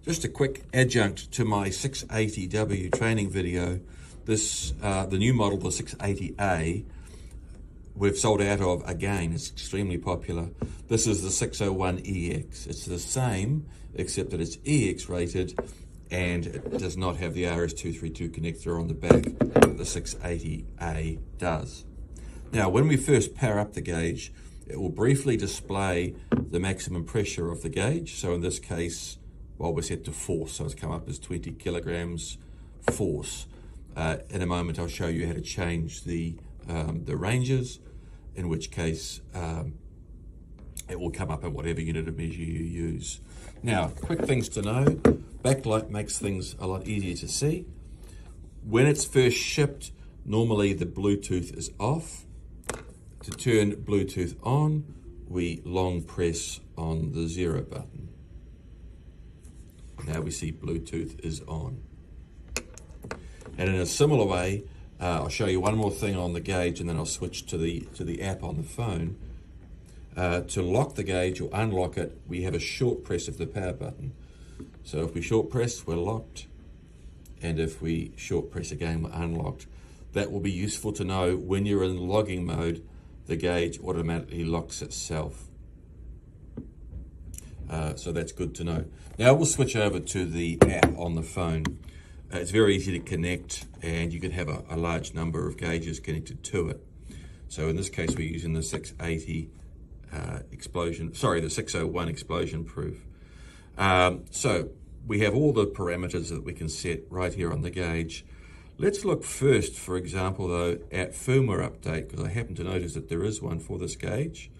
Just a quick adjunct to my 680W training video. This, the new model, the 680A, we've sold out of again. It's extremely popular. This is the 601EX. It's the same, except that it's EX rated and it does not have the RS-232 connector on the back that the 680A does. Now, when we first power up the gauge, it will briefly display the maximum pressure of the gauge. So in this case, well, we're set to force, so it's come up as 20 kilograms force. In a moment, I'll show you how to change the ranges, in which case it will come up at whatever unit of measure you use. Now, quick things to know. Backlight makes things a lot easier to see. When it's first shipped, normally the Bluetooth is off. To turn Bluetooth on, we long press on the 0 button. Now we see Bluetooth is on. And in a similar way, I'll show you one more thing on the gauge and then I'll switch to the app on the phone. To lock the gauge or unlock it, we have a short press of the power button. So if we short press, we're locked. And if we short press again, we're unlocked. That will be useful to know when you're in logging mode, the gauge automatically locks itself. So that's good to know. Now we'll switch over to the app on the phone. It's very easy to connect and you can have a large number of gauges connected to it. So in this case, we're using the 680 the 601 explosion proof. So we have all the parameters that we can set right here on the gauge. Let's look first, for example, though, at firmware update, because I happen to notice that there is one for this gauge.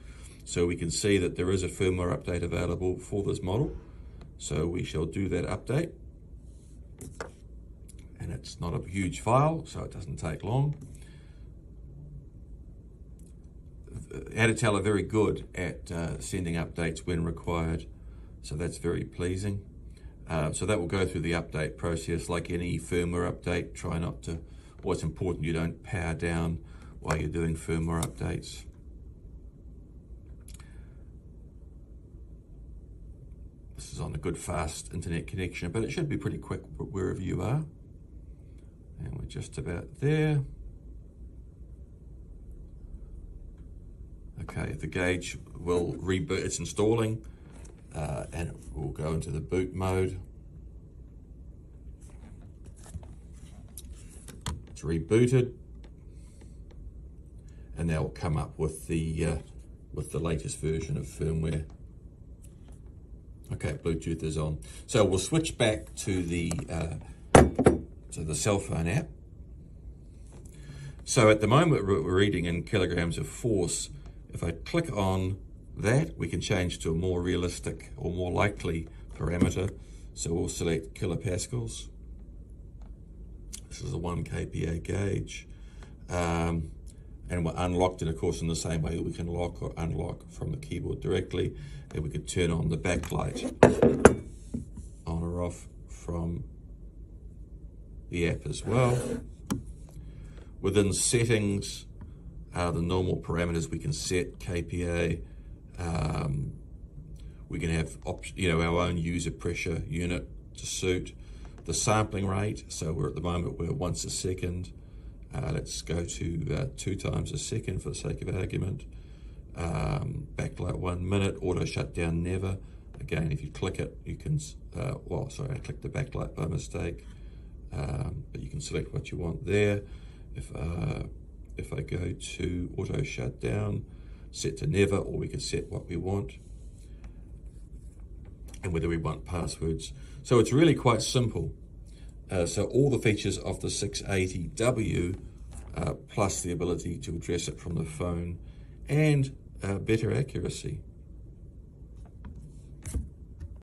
So we can see that there is a firmware update available for this model. So we shall do that update. And it's not a huge file, so it doesn't take long. Additel are very good at sending updates when required, so that's very pleasing. So that will go through the update process like any firmware update. Try not to, well, it's important you don't power down while you're doing firmware updates. This is on a good fast internet connection, but it should be pretty quick wherever you are. And we're just about there. Okay, the gauge will reboot, it's installing, and it will go into the boot mode. It's rebooted, and that will come up with the latest version of firmware. Okay, Bluetooth is on. So we'll switch back to the cell phone app. So at the moment we're reading in kilograms of force. If I click on that, we can change to a more realistic or more likely parameter. So we'll select kilopascals. This is a 1 kPa gauge. And we're unlocked it, of course, in the same way that we can lock or unlock from the keyboard directly. And we could turn on the backlight on or off from the app as well. Within settings, the normal parameters we can set, kPa. We can have our own user pressure unit to suit. The sampling rate, so at the moment we're once a second. Let's go to 2 times a second for the sake of argument. Backlight 1 minute, auto shutdown never. Again, if you click it, you can, I clicked the backlight by mistake. But you can select what you want there. If I go to auto shutdown, set to never, or we can set what we want and whether we want passwords. So it's really quite simple. So all the features of the 680W plus the ability to address it from the phone and better accuracy.